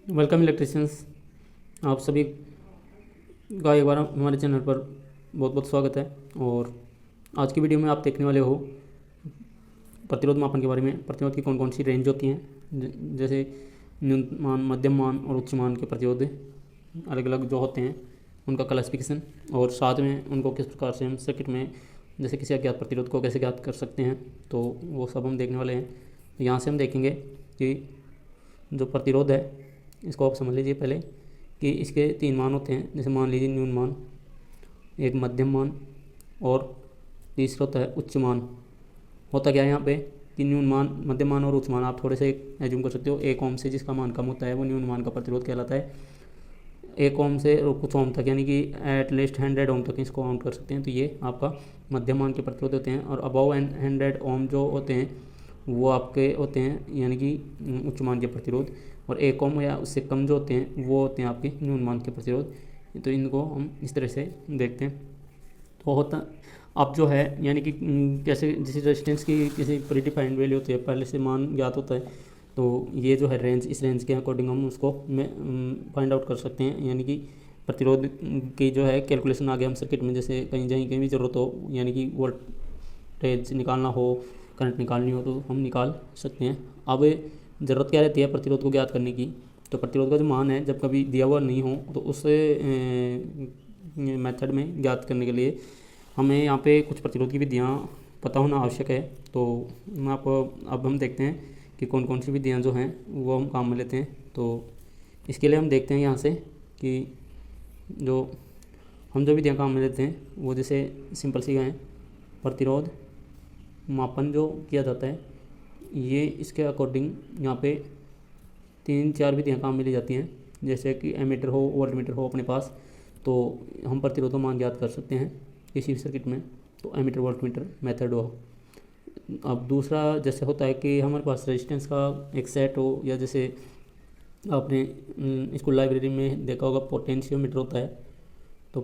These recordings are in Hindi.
Welcome electricians. आप सभी का एक बार हमारे चैनल पर बहुत बहुत स्वागत है। और आज की वीडियो में आप देखने वाले हो प्रतिरोध मापन के बारे में। प्रतिरोध की कौन कौन सी रेंज होती हैं, जैसे न्यूनतम मान, मध्यम मान और उच्च मान के प्रतिरोध अलग अलग जो होते हैं उनका क्लासिफिकेशन, और साथ में उनको किस प्रकार से हम सर्किट में जैसे किसी अज्ञात प्रतिरोध को कैसे ज्ञात कर सकते हैं, तो वो सब हम देखने वाले हैं। यहाँ से हम देखेंगे कि जो प्रतिरोध है इसको आप समझ लीजिए पहले कि इसके 3 मान होते हैं। जैसे मान लीजिए न्यून मान, एक मध्यम मान और तीसरा होता है उच्च मान। होता क्या है यहाँ पे कि न्यून मान, मध्यम मान और उच्च मान आप थोड़े से एज्यूम कर सकते हो। 1 ओम से जिसका मान कम होता है वो न्यून मान का प्रतिरोध कहलाता है। 1 ओम से और कुछ ओम तक, यानी कि एटलीस्ट 100 ओम तक इसको काउंट कर सकते हैं, तो ये आपका मध्यम मान के प्रतिरोध होते हैं। और अबव 100 ओम जो होते हैं वो आपके होते हैं यानी कि उच्च मान के प्रतिरोध। और 1 ओम या उससे कम जो होते हैं वो होते हैं आपके न्यून मान के प्रतिरोध। तो इनको हम इस तरह से देखते हैं। तो होता अब जो है यानी कि कैसे जैसे रेजिस्टेंस की किसी प्रीडिफाइंड वैल्यू होती है, पहले से मान ज्ञात होता है, तो ये जो है रेंज, इस रेंज के अकॉर्डिंग हम उसको फाइंड आउट कर सकते हैं। यानी कि प्रतिरोध की जो है कैलकुलेशन आगे हम सर्किट में जैसे कहीं भी ज़रूरत हो, यानी कि वोल्टेज निकालना हो, करंट निकालनी हो, तो हम निकाल सकते हैं। अब ज़रूरत क्या रहती है प्रतिरोध को ज्ञात करने की, तो प्रतिरोध का जो मान है जब कभी दिया हुआ नहीं हो तो उस मेथड में ज्ञात करने के लिए हमें यहाँ पे कुछ प्रतिरोध की विधियाँ पता होना आवश्यक है। तो मैं आपको अब हम देखते हैं कि कौन कौन सी विधियाँ जो हैं वो हम काम में लेते हैं। तो इसके लिए हम देखते हैं यहाँ से कि जो विधियाँ काम में लेते हैं वो जैसे सिंपल सी हैं। प्रतिरोध मापन जो किया जाता है ये इसके अकॉर्डिंग यहाँ पे 3-4 विधियाँ काम में ली जाती हैं। जैसे कि एमीटर हो, वोल्टमीटर हो अपने पास, तो हम प्रतिरोध मान ज्ञात कर सकते हैं किसी भी सर्किट में, तो एमीटर वोल्टमीटर मेथड हो। अब दूसरा जैसे होता है कि हमारे पास रेजिस्टेंस का एक सेट हो, या जैसे आपने स्कूल लाइब्रेरी में देखा होगा पोटेंशियोमीटर होता है, तो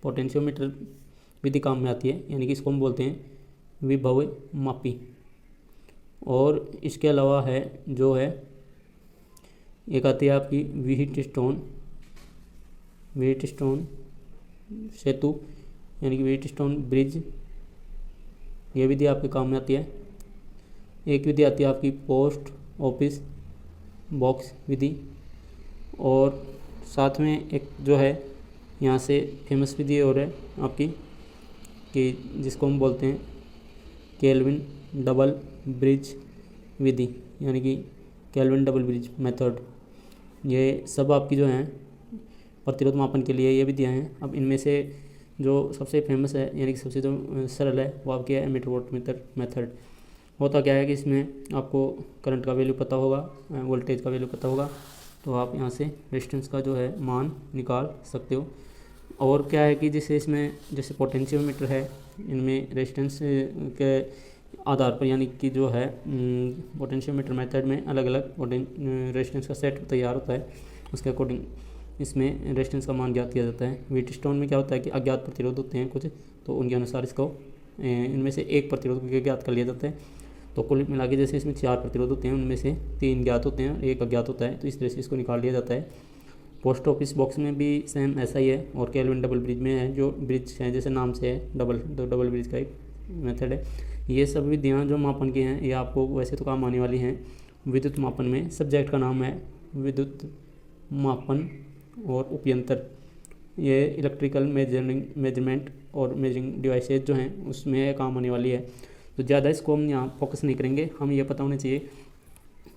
पोटेंशियोमीटर विधि काम में आती है, यानी कि इसको हम बोलते हैं विभव मापी। और इसके अलावा है जो है एक आती है आपकी व्हीट स्टोन सेतु, यानी कि व्हीट स्टोन ब्रिज, ये विधि आपके काम में आती है। एक विधि आती है आपकी पोस्ट ऑफिस बॉक्स विधि। और साथ में एक जो है यहाँ से फेमस विधि और है आपकी कि जिसको हम बोलते हैं केल्विन डबल ब्रिज विधि, यानी कि केल्विन डबल ब्रिज मेथड। ये सब आपकी जो हैं प्रतिरोध मापन के लिए ये विधियाँ हैं। अब इनमें से जो सबसे फेमस है, यानी कि सबसे जो सरल है, वो आपकी है एमीटर वोल्टमीटर मेथड। होता क्या है कि इसमें आपको करंट का वैल्यू पता होगा, वोल्टेज का वैल्यू पता होगा, तो आप यहाँ से रेजिस्टेंस का जो है मान निकाल सकते हो। और क्या है कि जैसे इसमें जैसे पोटेंशियोमीटर है, इनमें रेजिस्टेंस के आधार पर, यानी कि जो है पोटेंशियोमीटर मेथड में अलग अलग रेजिस्टेंस का सेट तैयार होता है, उसके अकॉर्डिंग इसमें रेजिस्टेंस का मान ज्ञात किया जाता है। व्हीट स्टोन में क्या होता है कि अज्ञात प्रतिरोध होते हैं कुछ, तो उनके अनुसार इसको इनमें से एक प्रतिरोध ज्ञात कर लिया जाता है। तो कुल मिला के जैसे इसमें 4 प्रतिरोध होते हैं, उनमें से 3 ज्ञात होते हैं और 1 अज्ञात होता है, तो इस तरह से इसको निकाल लिया जाता है। पोस्ट ऑफिस बॉक्स में भी सेम ऐसा ही है। और केल्विन डबल ब्रिज में है, जो ब्रिज है जैसे नाम से है डबल ब्रिज का एक मेथड है। ये सब विधियाँ जो मापन की हैं ये आपको वैसे तो काम आने वाली हैं विद्युत मापन में। सब्जेक्ट का नाम है विद्युत मापन और उपयंत्र। ये इलेक्ट्रिकल मेजरमेंट और मेजरिंग डिवाइसेज जो हैं उसमें काम आने वाली है। तो ज़्यादा इसको हम यहाँ फोकस नहीं करेंगे, हम ये पता होना चाहिए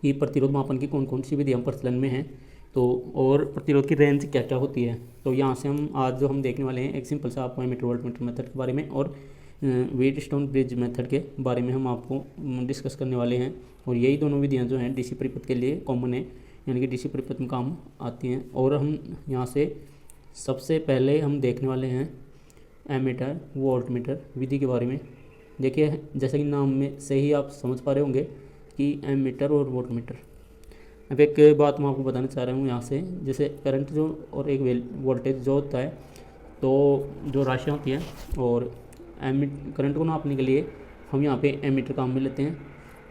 कि प्रतिरोध मापन की कौन कौन सी विधियाँ प्रचलन में हैं, तो और प्रतिरोध की रेंज क्या क्या होती है। तो यहाँ से हम आज जो हम देखने वाले हैं एक सिंपल सा आपको एमीटर वोल्टमीटर मेथड के बारे में और व्हीट स्टोन ब्रिज मेथड के बारे में हम आपको डिस्कस करने वाले हैं। और यही दोनों विधियाँ जो हैं डीसी परिपथ के लिए कॉमन है, यानी कि डीसी परिपथ में काम आती हैं। और हम यहाँ से सबसे पहले हम देखने वाले हैं एमीटर वोल्टमीटर विधि के बारे में। देखिए जैसे कि नाम में से ही आप समझ पा रहे होंगे कि एमीटर और वोल्टमीटर। अब एक बात मैं आपको बताना चाह रहा हूँ यहाँ से, जैसे करंट जो और एक वोल्टेज जो होता है, तो जो राशियाँ होती हैं और करंट को नापने के लिए हम यहाँ पे एमीटर काम में लेते हैं।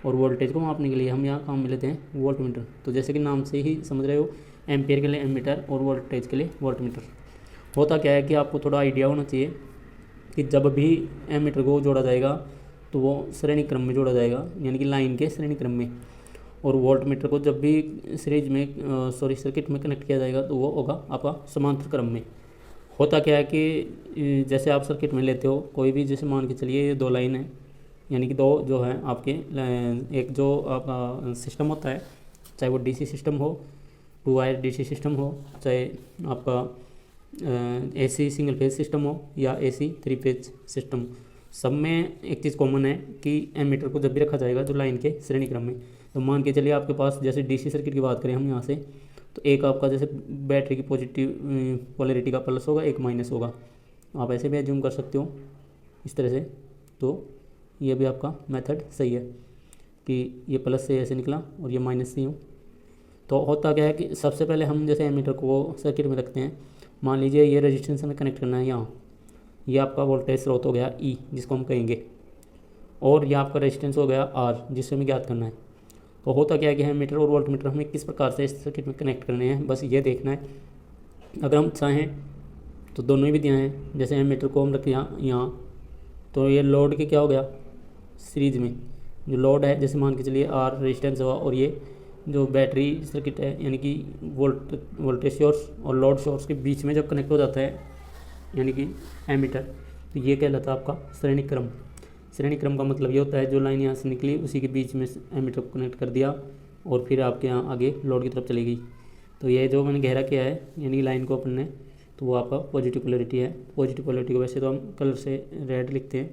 और वोल्टेज को मापने के लिए हम यहाँ काम में लेते हैं वोल्ट मीटर। तो जैसे कि नाम से ही समझ रहे हो, एम्पियर के लिए एमीटर और वोल्टेज के लिए वोल्ट मीटर। होता क्या है कि आपको थोड़ा आइडिया होना चाहिए कि जब भी एमीटर को जोड़ा जाएगा तो वो श्रेणी क्रम में जोड़ा जाएगा, यानी कि लाइन के श्रेणी क्रम में। और वोल्ट मीटर को जब भी सीरीज में सर्किट में कनेक्ट किया जाएगा तो वो होगा आपका समांतर क्रम में। होता क्या है कि जैसे आप सर्किट में लेते हो कोई भी, जैसे मान के चलिए ये 2 लाइन है, यानी कि 2 जो है आपके, एक जो आपका सिस्टम होता है, चाहे वो डीसी सिस्टम हो, 2 वायर डीसी सिस्टम हो, चाहे आपका एसी सिंगल फेज सिस्टम हो या एसी 3 फेज सिस्टम, सब में एक चीज़ कॉमन है कि एमीटर को जब भी रखा जाएगा जो लाइन के श्रेणी क्रम में। तो मान के चलिए आपके पास, जैसे डीसी सर्किट की बात करें हम यहाँ से, तो एक आपका जैसे बैटरी की पॉजिटिव पोलैरिटी का प्लस होगा, एक माइनस होगा। आप ऐसे भी एज्यूम कर सकते हो इस तरह से। तो ये भी आपका मेथड सही है कि ये प्लस से ऐसे निकला और ये माइनस से यूँ। तो होता क्या है कि सबसे पहले हम जैसे एमीटर को सर्किट में रखते हैं, मान लीजिए ये रेजिस्टेंस हमें कनेक्ट करना है यहाँ, ये आपका वोल्टेज स्रोत हो गया ई जिसको हम कहेंगे, और ये आपका रेजिस्टेंस हो गया आर जिससे हमें ज्ञात करना है। तो होता क्या है कि एमीटर और वोल्ट मीटर हमें किस प्रकार से इस सर्किट में कनेक्ट करने हैं, बस ये देखना है। अगर हम चाहें तो दोनों ही विधियाँ हैं। जैसे एमीटर को हम रखें यहाँ, तो ये लोड के क्या हो गया, सीरीज में जो लोड है, जैसे मान के चलिए आर रेजिस्टेंस हुआ, और ये जो बैटरी सर्किट है, यानी कि वोल्टेज सोर्स और लोड सोर्स के बीच में जब कनेक्ट हो जाता है यानी कि एमीटर, तो ये कहलाता है आपका श्रेणी क्रम। श्रेणी क्रम का मतलब ये होता है जो लाइन यहाँ से निकली उसी के बीच में एमीटर को कनेक्ट कर दिया और फिर आपके यहाँ आगे लोड की तरफ चली गई। तो ये जो मैंने गहरा किया है यानी लाइन को अपन ने, तो वो आपका पॉजिटिव पोलैरिटी है। पॉजिटिव पोलैरिटी को वैसे तो हम कलर से रेड लिखते हैं,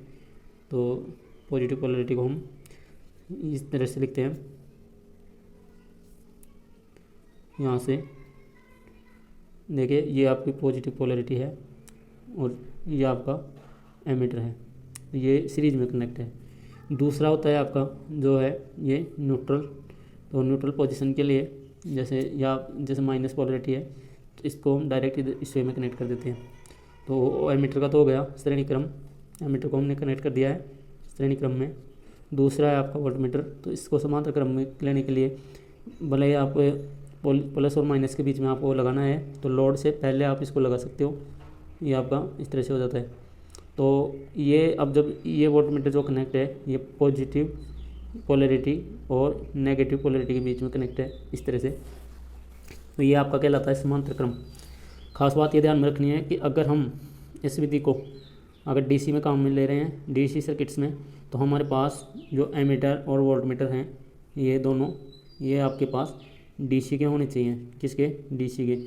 तो पॉजिटिव पोलैरिटी को हम इस तरह से लिखते हैं, यहाँ से देखिए ये आपकी पॉजिटिव पोलैरिटी है और ये आपका एमीटर है, ये सीरीज में कनेक्ट है। दूसरा होता है आपका जो है ये न्यूट्रल। तो न्यूट्रल पोजीशन के लिए जैसे माइनस पोलैरिटी है तो इसको हम डायरेक्ट इस वे में कनेक्ट कर देते हैं। तो एमीटर का तो हो गया श्रेणी क्रम, एमीटर को हमने कनेक्ट कर दिया है श्रेणी क्रम में। दूसरा है आपका वोल्ट मीटर, तो इसको समांतर क्रम में लेने के लिए भले ही आप प्लस और माइनस के बीच में आपको लगाना है तो लोड से पहले आप इसको लगा सकते हो, ये आपका इस तरह से हो जाता है। तो ये अब जब ये वोल्ट मीटर जो कनेक्ट है ये पॉजिटिव पोलैरिटी और नेगेटिव पोलैरिटी के बीच में कनेक्ट है इस तरह से, तो ये आपका कहलाता है समांतर क्रम। खास बात ये ध्यान में रखनी है कि अगर हम इस विधि को अगर डीसी में काम में ले रहे हैं, डीसी सर्किट्स में, तो हमारे पास जो एमीटर और वोल्ट मीटर हैं ये दोनों ये आपके पास डीसी के होने चाहिए। किसके? डीसी के।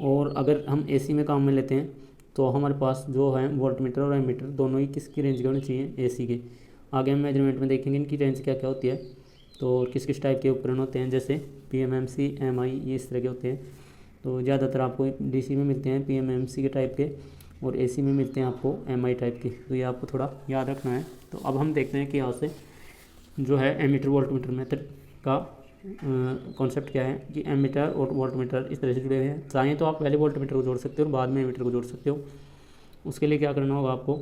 और अगर हम एसी में काम में लेते हैं तो हमारे पास जो है वोल्ट मीटर और एमीटर दोनों ही किसकी रेंज के होने चाहिए? एसी के। आगे हम मेजरमेंट में देखेंगे इनकी रेंज क्या क्या होती है, तो किस किस टाइप के उपकरण होते हैं, जैसे पीएमएमसी, एमआई, ये इस तरह के होते हैं। तो ज़्यादातर आपको डीसी में मिलते हैं पीएमएमसी के टाइप के और एसी में मिलते हैं आपको एमआई टाइप के, तो ये आपको थोड़ा याद रखना है। तो अब हम देखते हैं कि यहाँ से जो है एमीटर वोल्ट मीटर मेथड का कॉन्सेप्ट क्या है कि एमीटर और वोल्ट मीटर इस तरह से जुड़े हुए हैं। चाहें तो आप पहले वोल्ट मीटर को जोड़ सकते हो और बाद में एमीटर को जोड़ सकते हो। उसके लिए क्या करना होगा आपको,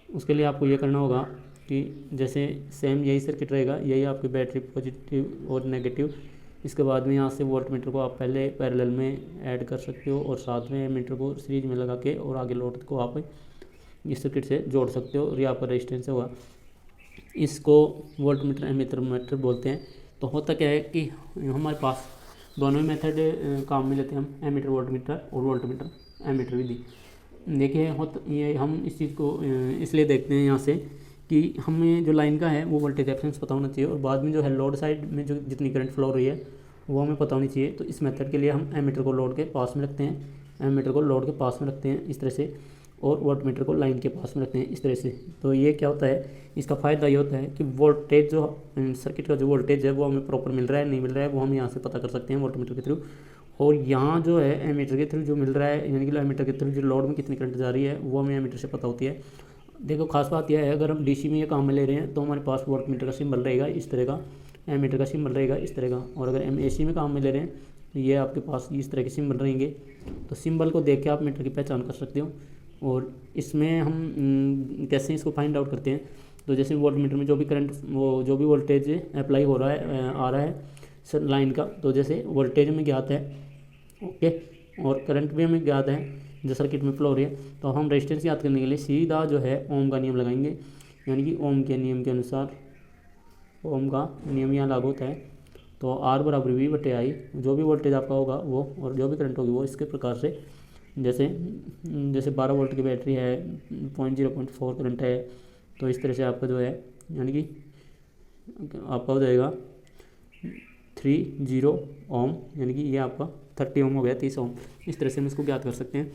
उसके लिए आपको ये करना होगा कि जैसे सेम यही सर्किट रहेगा, यही आपकी बैटरी पॉजिटिव और नेगेटिव, इसके बाद में यहाँ से वोल्ट मीटर को आप पहले पैरेलल में ऐड कर सकते हो और साथ में एमीटर को सीरीज में लगा के और आगे लोड को आप इस सर्किट से जोड़ सकते हो और ये आपका रेजिस्टेंस होगा। इसको वोल्ट मीटर एमीटर मीटर बोलते हैं। तो होता क्या है कि हमारे पास दोनों ही मेथड काम में लेते हैं हम, एमीटर वोल्ट मीटर और वोल्ट मीटर एमीटर विधि। देखिए ये हम इस चीज़ को इसलिए देखते हैं यहाँ से कि हमें जो लाइन का है वो वोल्टेज रेफरेंस पता होना चाहिए और बाद में जो है लोड साइड में जो जितनी करंट फ्लो हो रही है वो हमें पता होनी चाहिए। तो इस मेथड के लिए हम एमीटर को लोड के पास में रखते हैं, एमीटर को लोड के पास में रखते हैं इस तरह से, और वोल्ट मीटर को लाइन के पास में रखते हैं इस तरह से। तो ये क्या होता है, इसका फ़ायदा ये होता है कि वोल्टेज जो सर्किट का जो वोल्टेज है वो हमें प्रॉपर मिल रहा है नहीं मिल रहा है वो हम यहाँ से पता कर सकते हैं वोल्ट मीटर के थ्रू। और यहाँ जो है एमीटर के थ्रू जो मिल रहा है, यानी कि एमीटर के थ्रू जो लोड में कितनी करंट जा रही है वो हमें एमीटर से पता होती है। देखो खास बात यह है, अगर हम डीसी में ये काम में ले रहे हैं तो हमारे पास वोल्ट मीटर का सिंबल रहेगा इस तरह का, एमीटर का सिंबल रहेगा इस तरह का। और अगर हम एसी में काम में ले रहे हैं तो ये आपके पास इस तरह के सिंबल रहेंगे। तो सिंबल को देख के आप मीटर की पहचान कर सकते हो। और इसमें हम कैसे इसको फाइंड आउट करते हैं, तो जैसे वोल्ट मीटर में जो भी करंट, वो जो भी वोल्टेज अप्लाई हो रहा है, आ रहा है सर लाइन का, तो जैसे वोल्टेज में ज्ञात है, ओके, और करंट भी हमें ज्ञात है जो सर्किट में फ्लो हो रही है, तो हम रेजिस्टेंस याद करने के लिए सीधा जो है ओम का नियम लगाएंगे, यानी कि ओम के नियम के अनुसार ओम का नियम यहाँ लागू होता है। तो R बराबर V बटे आई, जो भी वोल्टेज आपका होगा वो और जो भी करंट होगी वो इसके प्रकार से, जैसे 12 वोल्ट की बैटरी है, 0.4 करंट है, तो इस तरह से आपका जो है यानी कि आपका हो जाएगा 30 ओम, यानी कि ये आपका 30 ओम हो गया, 30 ओम। इस तरह से हम इसको ज्ञात कर सकते हैं।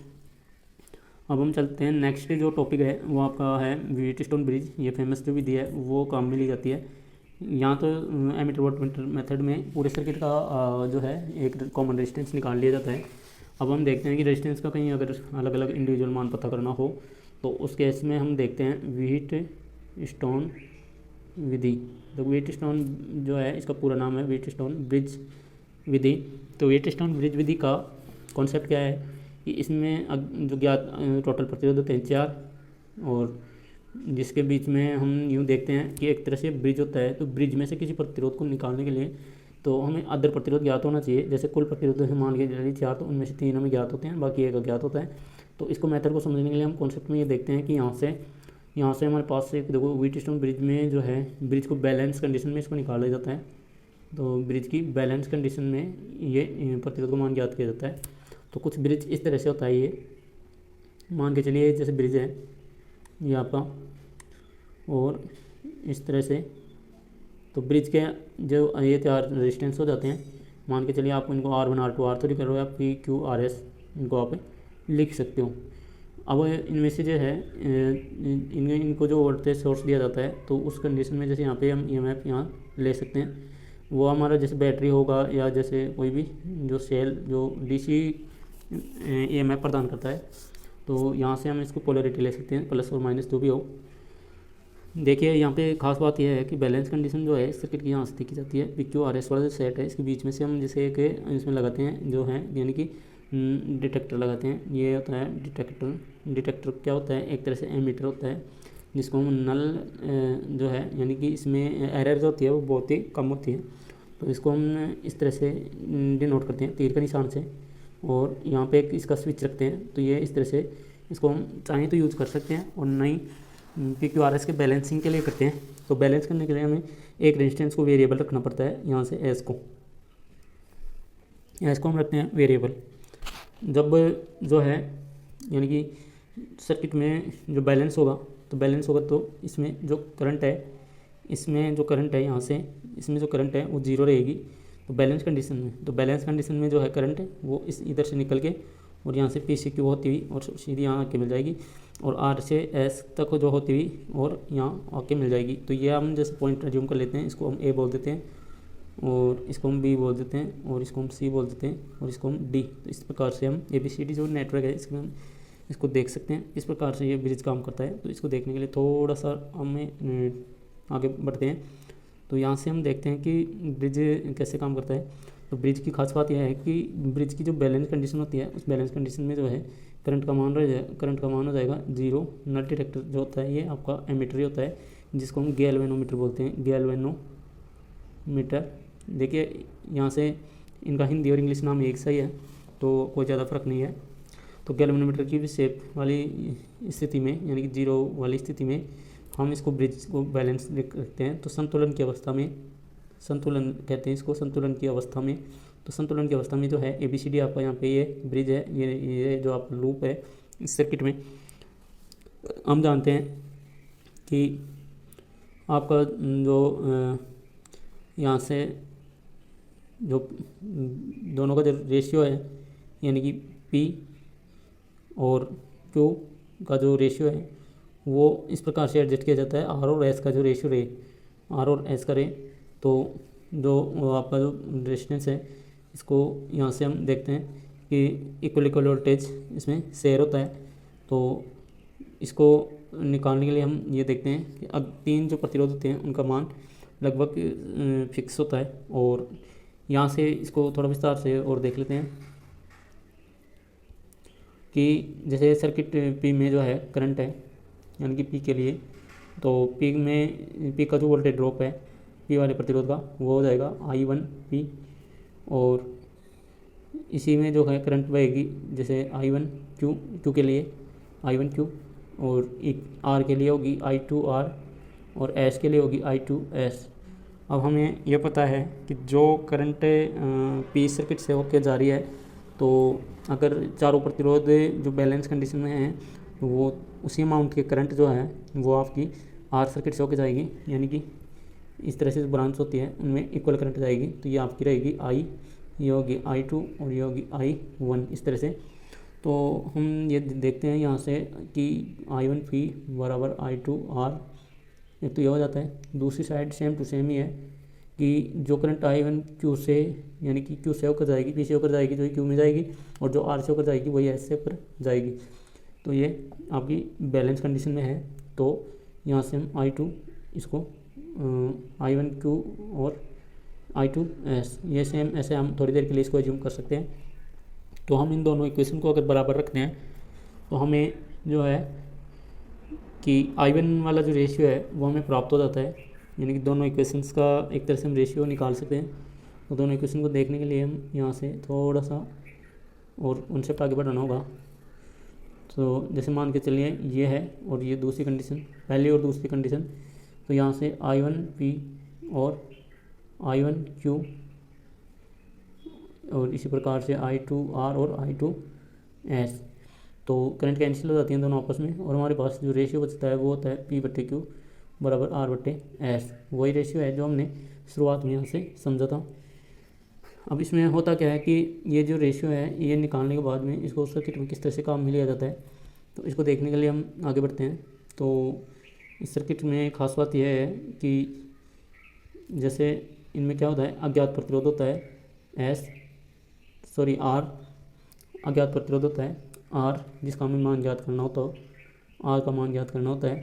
अब हम चलते हैं नेक्स्ट जो टॉपिक है वो आपका है व्हीटस्टोन ब्रिज। ये फेमस जो विधि है वो काम में ली जाती है। यहाँ तो एमीटर वोल्टमीटर मेथड में पूरे सर्किट का जो है एक कॉमन रेजिस्टेंस निकाल लिया जाता है। अब हम देखते हैं कि रेजिस्टेंस का कहीं अगर अलग अलग इंडिविजुअल मान पता करना हो तो उस केस में हम देखते हैं व्हीटस्टोन विधि। तो व्हीटस्टोन जो है इसका पूरा नाम है व्हीटस्टोन ब्रिज विधि। तो व्हीटस्टोन ब्रिज विधि का कॉन्सेप्ट क्या है कि इसमें जो ज्ञात टोटल प्रतिरोध होते हैं 4, और जिसके बीच में हम यूँ देखते हैं कि एक तरह से ब्रिज होता है। तो ब्रिज में से किसी प्रतिरोध को निकालने के लिए तो हमें अदर प्रतिरोध ज्ञात होना चाहिए। जैसे कुल प्रतिरोध है मान के चलिए 4, तो उनमें से 3 हमें ज्ञात होते हैं, बाकी एक अज्ञात होता है। तो इसको मेथड को समझने के लिए हम कॉन्सेप्ट में ये देखते हैं कि यहाँ से हमारे पास एक देखो व्हीटस्टोन ब्रिज में जो है ब्रिज को बैलेंस कंडीशन में इसको निकाला जाता है। तो ब्रिज की बैलेंस कंडीशन में ये प्रतिरोध को मान ज्ञात किया जाता है। तो कुछ ब्रिज इस तरह से होता है, ये मान के चलिए जैसे ब्रिज है ये आपका, और इस तरह से तो ब्रिज के जो ये 4 रेजिस्टेंस हो जाते हैं, मान के चलिए आप इनको R1 R2 R3 कर रहे हो, आप PQRS इनको आप लिख सकते हो। अब इनमें से जो है इनको जो वोल्टेज सोर्स दिया जाता है, तो उस कंडीशन में जैसे यहाँ पे हम EMF यहाँ ले सकते हैं, वो हमारा जैसे बैटरी होगा या जैसे कोई भी जो सेल जो DC EMF प्रदान करता है, तो यहाँ से हम इसको पोलरिटी ले सकते हैं, प्लस और माइनस जो भी हो। देखिए यहाँ पे खास बात यह है कि बैलेंस कंडीशन जो है इस सर्किट की यहाँ से देखी जाती है। PQRS वाला जो सेट है इसके बीच में से हम जैसे एक इसमें लगाते हैं जो है यानी कि डिटेक्टर लगाते हैं। ये होता है डिटेक्टर क्या होता है, एक तरह से एमीटर होता है जिसको हम नल जो है यानी कि इसमें एरर जो होती है वो बहुत ही कम होती है, तो इसको हम इस तरह से डिनोट करते हैं तीर के निशान से, और यहाँ पे एक इसका स्विच रखते हैं। तो ये इस तरह से इसको हम चाहें तो यूज़ कर सकते हैं और नहीं PQRS के बैलेंसिंग के लिए करते हैं। तो बैलेंस करने के लिए हमें एक रेजिस्टेंस को वेरिएबल रखना पड़ता है, यहाँ से एस को हम रखते हैं वेरिएबल। जब जो है यानी कि सर्किट में जो बैलेंस होगा तो इसमें जो करंट है यहाँ से इसमें जो करंट है वो 0 रहेगी। तो बैलेंस कंडीशन में जो है करंट है वो इस इधर से निकल के और यहाँ से PCQ होती हुई और सीधी यहाँ आके मिल जाएगी, और R से S तक जो होती हुई और यहाँ आके मिल जाएगी। तो ये हम जैसे पॉइंट रिज्यूम कर लेते हैं, इसको हम A बोल देते हैं और इसको हम B बोल देते हैं और इसको हम C बोल देते हैं और इसको हम D। तो इस प्रकार से हम ABCD जो नेटवर्क है इसमें हम इसको देख सकते हैं। इस प्रकार से ये ब्रिज काम करता है। तो इसको देखने के लिए थोड़ा सा हमें आगे बढ़ते हैं। तो यहाँ से हम देखते हैं कि ब्रिज कैसे काम करता है। तो ब्रिज की खास बात यह है कि ब्रिज की जो बैलेंस कंडीशन होती है उस बैलेंस कंडीशन में जो है करंट का मान हो जाएगा 0। नल डिटेक्टर जो होता है ये आपका एमीटर होता है जिसको हम गैल्वेनोमीटर बोलते हैं, गैल्वेनोमीटर। देखिए यहाँ से इनका हिंदी और इंग्लिश नाम एक सा ही है तो कोई ज़्यादा फर्क नहीं है। तो गैल्वेनोमीटर की भी शेप वाली स्थिति में यानी कि 0 वाली स्थिति में हम इसको ब्रिज को बैलेंस रखते हैं। तो संतुलन की अवस्था में, संतुलन कहते हैं इसको, संतुलन की अवस्था में। तो संतुलन की अवस्था में जो है ABCD आपका यहाँ पे ये ब्रिज है, ये जो आपका लूप है इस सर्किट में। हम जानते हैं कि आपका जो यहाँ से जो दोनों का जो रेशियो है यानी कि P और Q का जो रेशियो है वो इस प्रकार से एडजस्ट किया जाता है। R और S का जो रेशियो रहे, R और S का रहे, तो जो आपका जो रेजिस्टेंस है इसको यहाँ से हम देखते हैं कि इक्वल वोल्टेज इसमें शेयर होता है। तो इसको निकालने के लिए हम ये देखते हैं कि अब 3 जो प्रतिरोध होते हैं उनका मान लगभग फिक्स होता है। और यहाँ से इसको थोड़ा विस्तार से और देख लेते हैं कि जैसे सर्किट P में जो है करंट है यानी कि P के लिए तो पीक का जो वोल्टेज ड्रॉप है पी वाले प्रतिरोध का वो हो जाएगा I1P, और इसी में जो है करंट बहेगी, जैसे क्यू के लिए I1Q, और एक आर के लिए होगी I2R, और एस के लिए होगी I2S। अब हमें यह पता है कि जो करंट पी सर्किट से होकर जा रही है, तो अगर चारों प्रतिरोध जो बैलेंस कंडीशन में हैं तो वो उसी अमाउंट के करंट जो है वो आपकी आर सर्किट से होकर जाएगी, यानी कि इस तरह से जो ब्रांच होती है उनमें इक्वल करंट जाएगी। तो ये आपकी रहेगी आई, ये होगी I2 और ये होगी I1, इस तरह से। तो हम ये देखते हैं यहाँ से कि I1P बराबर I2R, एक तो ये हो जाता है। दूसरी साइड सेम टू सेम ही है कि जो करंट I1Q से, यानी कि Q से होकर जाएगी, P से होकर जाएगी जो Q में जाएगी, और जो R से होकर जाएगी वही S से होकर जाएगी। तो ये आपकी बैलेंस कंडीशन में है। तो यहाँ से हम I2 इसको I1Q और I2S, ये सेम ऐसे हम थोड़ी देर के लिए इसको एज्यूम कर सकते हैं। तो हम इन दोनों इक्वेशन को अगर बराबर रखते हैं तो हमें जो है कि I1 वाला जो रेशियो है वो हमें प्राप्त हो जाता है, यानी कि दोनों इक्वेशंस का एक तरह से हम रेशियो निकाल सकते हैं। तो दोनों इक्वेशन को देखने के लिए हम यहाँ से थोड़ा सा और उनसे आगे बढ़ाना होगा। तो जैसे मान के चलिए ये है और ये दूसरी कंडीशन, पहली और दूसरी कंडीशन। तो यहाँ से I1P और I1Q, और इसी प्रकार से I2R और I2S, तो करंट कैंसिल हो जाती हैं दोनों आपस में, और हमारे पास जो रेशियो बचता है वो होता है P/Q बराबर R/S। वही रेशियो है जो हमने शुरुआत में यहाँ से समझा था। अब इसमें होता क्या है कि ये जो रेशियो है ये निकालने के बाद में इसको सर्किट में किस तरह से काम में लिया जाता है, तो इसको देखने के लिए हम आगे बढ़ते हैं। तो इस सर्किट में खास बात यह है कि जैसे इनमें क्या होता है, अज्ञात प्रतिरोध होता है R, अज्ञात प्रतिरोध होता है R, जिसका हमें मान ज्ञात करना होता है, R का मान ज्ञात करना होता है।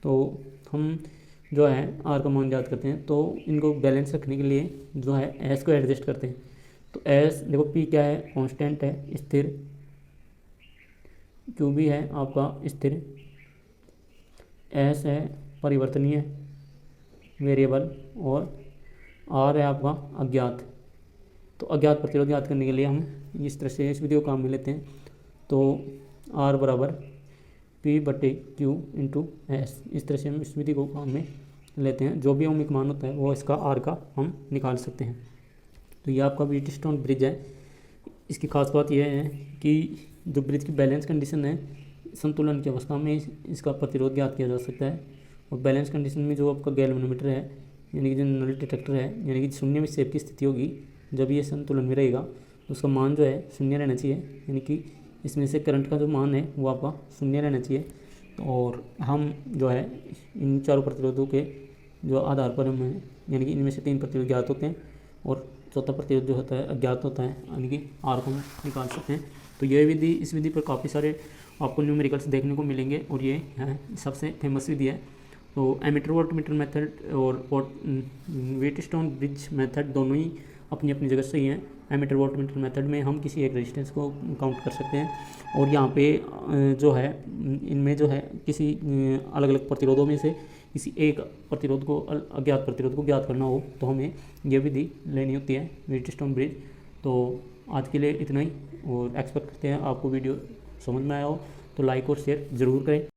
तो हम जो है R का मान ज्ञात करते हैं, तो इनको बैलेंस रखने के लिए जो है S को एडजस्ट करते हैं। तो S देखो, P क्या है, कांस्टेंट है, स्थिर, Q भी है आपका स्थिर, S है परिवर्तनीय वेरिएबल, और R है आपका अज्ञात। तो अज्ञात प्रतिरोध ज्ञात करने के लिए हम इस तरह से इस विधि को काम में लेते हैं। तो R बराबर P/Q इंटू S, इस तरह से हम इस विधि को काम में लेते हैं। जो भी ओमिक मान होता है वो इसका R का हम निकाल सकते हैं। तो ये आपका व्हीटस्टोन ब्रिज है। इसकी खास बात यह है कि जो ब्रिज की बैलेंस कंडीशन है, संतुलन की अवस्था में इसका प्रतिरोध ज्ञात किया जा सकता है, और बैलेंस कंडीशन में जो आपका गैल्वेनोमीटर है, यानी कि जो नल डिटेक्टर है, यानी कि शून्य में सेप की स्थिति होगी, जब ये संतुलन में रहेगा तो उसका मान जो है शून्य रहना चाहिए, यानी कि इसमें से करंट का जो मान है वो आपका शून्य रहना चाहिए। और हम जो है इन चारों प्रतिरोधों के जो आधार पर हम हैं, यानी कि इनमें से 3 प्रतिरोध ज्ञात होते हैं और चौथा प्रतिरोध जो होता है अज्ञात होता है, यानी कि R को हम निकाल सकते हैं। तो ये विधि, इस विधि पर काफ़ी सारे आपको न्यूमेरिकल्स देखने को मिलेंगे, और ये है सबसे फेमस विधि है। तो एमीटर वोल्टमीटर मेथड और व्हीटस्टोन ब्रिज मेथड दोनों ही अपनी अपनी जगह सही हैं। एमीटर वोल्टमीटर मेथड में हम किसी एक रेजिस्टेंस को काउंट कर सकते हैं, और यहाँ पे जो है इनमें जो है किसी अलग अलग प्रतिरोधों में से किसी एक प्रतिरोध को, अज्ञात प्रतिरोध को ज्ञात करना हो तो हमें यह विधि लेनी होती है, व्हीटस्टोन ब्रिज। तो आज के लिए इतना ही, और एक्सपेक्ट करते हैं आपको वीडियो समझ में आया हो, तो लाइक और शेयर ज़रूर करें।